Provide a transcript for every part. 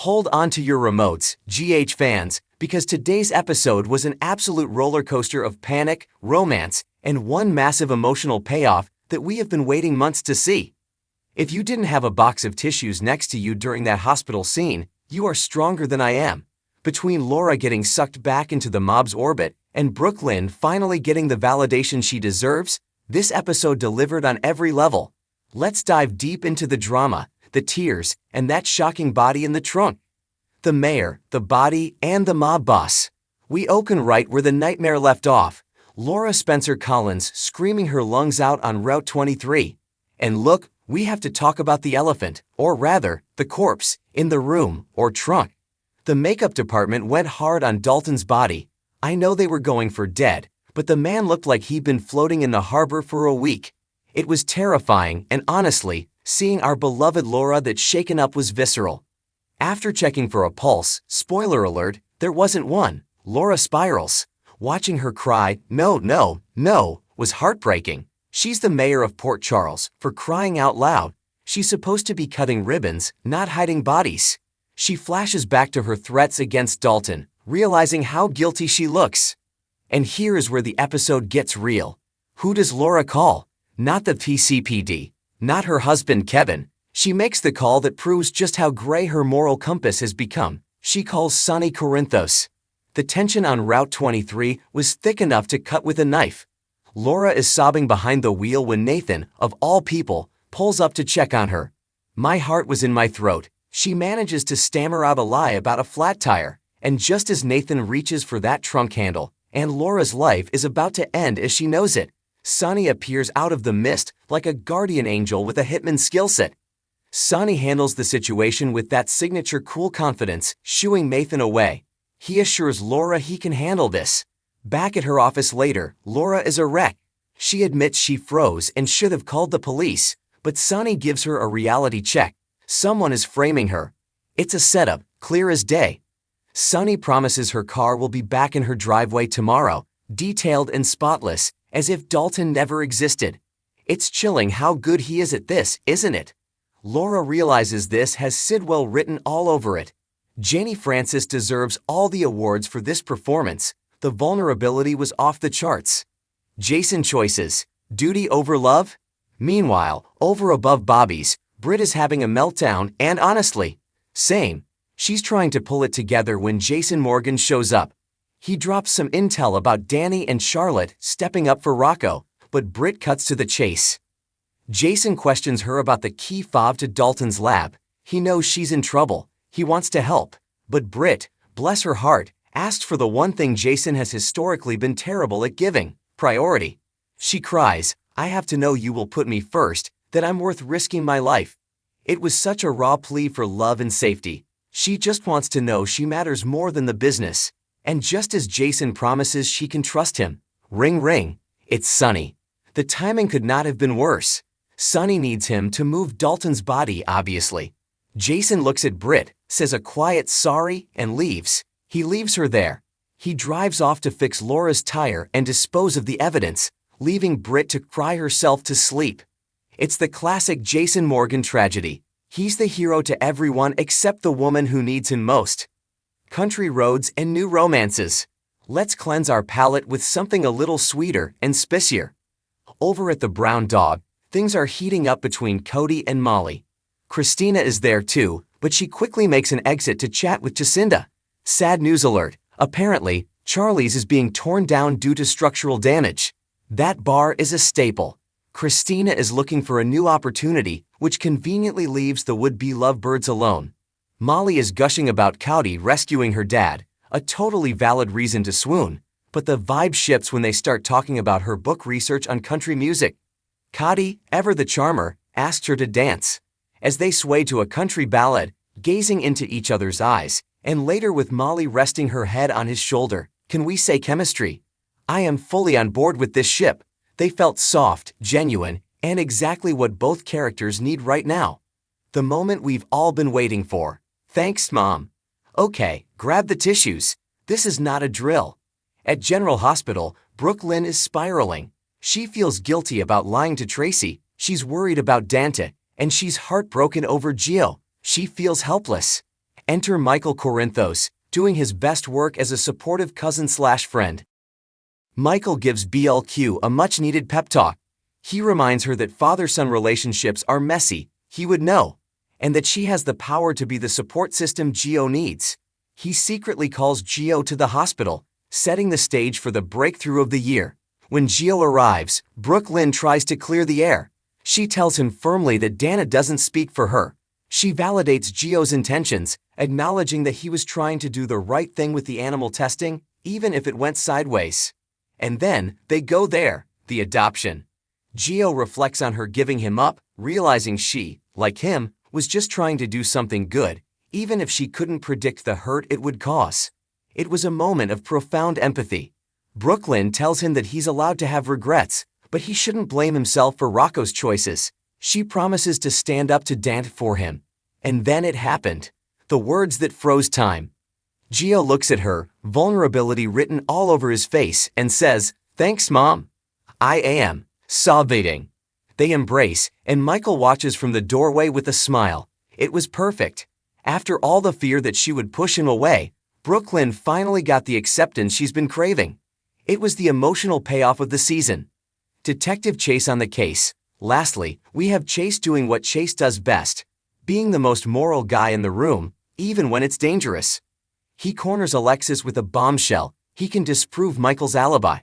Hold on to your remotes, GH fans, because today's episode was an absolute roller coaster of panic, romance, and one massive emotional payoff that we have been waiting months to see. If you didn't have a box of tissues next to you during that hospital scene, you are stronger than I am. Between Laura getting sucked back into the mob's orbit and Brooklyn finally getting the validation she deserves, this episode delivered on every level. Let's dive deep into the drama, the tears, and that shocking body in the trunk. The mayor, the body, and the mob boss. We open right where the nightmare left off. Laura Spencer Collins screaming her lungs out on Route 23. And look, we have to talk about the elephant, or rather, the corpse, in the room, or trunk. The makeup department went hard on Dalton's body. I know they were going for dead, but the man looked like he'd been floating in the harbor for a week. It was terrifying, and honestly, seeing our beloved Laura that shaken up was visceral. After checking for a pulse, spoiler alert, there wasn't one. Laura spirals. Watching her cry, "No, no, no," was heartbreaking. She's the mayor of Port Charles, for crying out loud. She's supposed to be cutting ribbons, not hiding bodies. She flashes back to her threats against Dalton, realizing how guilty she looks. And here is where the episode gets real. Who does Laura call? Not the PCPD. Not her husband Kevin. She makes the call that proves just how gray her moral compass has become. She calls Sonny Corinthos. The tension on Route 23 was thick enough to cut with a knife. Laura is sobbing behind the wheel when Nathan, of all people, pulls up to check on her. My heart was in my throat. She manages to stammer out a lie about a flat tire, and just as Nathan reaches for that trunk handle, and Laura's life is about to end as she knows it, Sonny appears out of the mist like a guardian angel with a hitman skill set. Sonny handles the situation with that signature cool confidence, shooing Nathan away. He assures Laura he can handle this. Back at her office later, Laura is a wreck. She admits she froze and should have called the police, but Sonny gives her a reality check. Someone is framing her. It's a setup, clear as day. Sonny promises her car will be back in her driveway tomorrow, detailed and spotless, as if Dalton never existed. It's chilling how good he is at this, isn't it? Laura realizes this has Sidwell written all over it. Janie Francis deserves all the awards for this performance. The vulnerability was off the charts. Jason choices. Duty over love? Meanwhile, over above Bobby's, Britt is having a meltdown and honestly, same. She's trying to pull it together when Jason Morgan shows up. He drops some intel about Danny and Charlotte stepping up for Rocco, but Britt cuts to the chase. Jason questions her about the key fob to Dalton's lab. He knows she's in trouble. He wants to help. But Britt, bless her heart, asked for the one thing Jason has historically been terrible at giving: priority. She cries, "I have to know you will put me first, that I'm worth risking my life." It was such a raw plea for love and safety. She just wants to know she matters more than the business. And just as Jason promises she can trust him, ring ring, it's Sonny. The timing could not have been worse. Sonny needs him to move Dalton's body, obviously. Jason looks at Britt, says a quiet sorry, and leaves. He leaves her there. He drives off to fix Laura's tire and dispose of the evidence, leaving Britt to cry herself to sleep. It's the classic Jason Morgan tragedy. He's the hero to everyone except the woman who needs him most. Country roads and new romances. Let's cleanse our palate with something a little sweeter and spicier. Over at the Brown Dog, things are heating up between Cody and Molly. Christina is there too, but she quickly makes an exit to chat with Jacinda. Sad news alert. Apparently, Charlie's is being torn down due to structural damage. That bar is a staple. Christina is looking for a new opportunity, which conveniently leaves the would-be lovebirds alone. Molly is gushing about Cody rescuing her dad, a totally valid reason to swoon, but the vibe shifts when they start talking about her book research on country music. Cody, ever the charmer, asks her to dance. As they sway to a country ballad, gazing into each other's eyes, and later with Molly resting her head on his shoulder, can we say chemistry? I am fully on board with this ship. They felt soft, genuine, and exactly what both characters need right now. The moment we've all been waiting for. Thanks, Mom. Okay, grab the tissues. This is not a drill. At General Hospital, Brooklyn is spiraling. She feels guilty about lying to Tracy, she's worried about Dante, and she's heartbroken over Gio. She feels helpless. Enter Michael Corinthos, doing his best work as a supportive cousin/friend. Michael gives BLQ a much-needed pep talk. He reminds her that father-son relationships are messy, he would know, and that she has the power to be the support system Gio needs. He secretly calls Gio to the hospital, setting the stage for the breakthrough of the year. When Gio arrives, Brooklyn tries to clear the air. She tells him firmly that Dana doesn't speak for her. She validates Gio's intentions, acknowledging that he was trying to do the right thing with the animal testing, even if it went sideways. And then, they go there, the adoption. Gio reflects on her giving him up, realizing she, like him, was just trying to do something good, even if she couldn't predict the hurt it would cause. It was a moment of profound empathy. Brooklyn tells him that he's allowed to have regrets, but he shouldn't blame himself for Rocco's choices. She promises to stand up to Dant for him. And then it happened. The words that froze time. Gio looks at her, vulnerability written all over his face, and says, "Thanks, Mom. I am." Sobbing. They embrace, and Michael watches from the doorway with a smile. It was perfect. After all the fear that she would push him away, Brooklyn finally got the acceptance she's been craving. It was the emotional payoff of the season. Detective Chase on the case. Lastly, we have Chase doing what Chase does best, being the most moral guy in the room, even when it's dangerous. He corners Alexis with a bombshell. He can disprove Michael's alibi.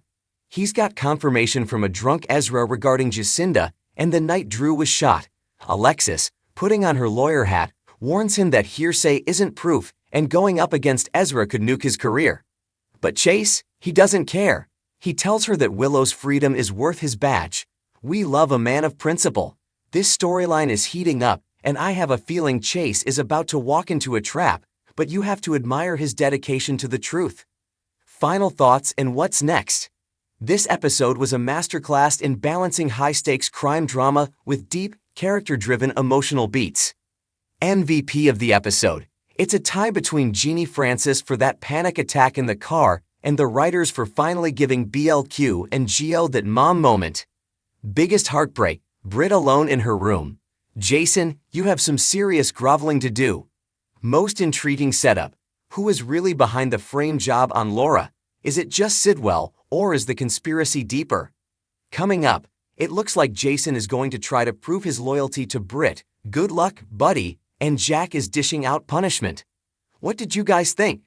He's got confirmation from a drunk Ezra regarding Jacinda and the night Drew was shot. Alexis, putting on her lawyer hat, warns him that hearsay isn't proof and going up against Ezra could nuke his career. But Chase, he doesn't care. He tells her that Willow's freedom is worth his badge. We love a man of principle. This storyline is heating up, and I have a feeling Chase is about to walk into a trap, but you have to admire his dedication to the truth. Final thoughts and what's next? This episode was a masterclass in balancing high-stakes crime drama with deep, character-driven emotional beats. MVP of the episode. It's a tie between Jeannie Francis for that panic attack in the car and the writers for finally giving BLQ and Gio that mom moment. Biggest heartbreak, Britt alone in her room. Jason, you have some serious groveling to do. Most intriguing setup. Who is really behind the frame job on Laura? Is it just Sidwell, or is the conspiracy deeper? Coming up, it looks like Jason is going to try to prove his loyalty to Britt. Good luck, buddy, and Jack is dishing out punishment. What did you guys think?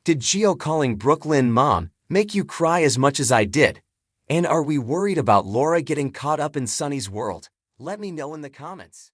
Did Gio calling Brooklyn mom make you cry as much as I did? And are we worried about Laura getting caught up in Sonny's world? Let me know in the comments.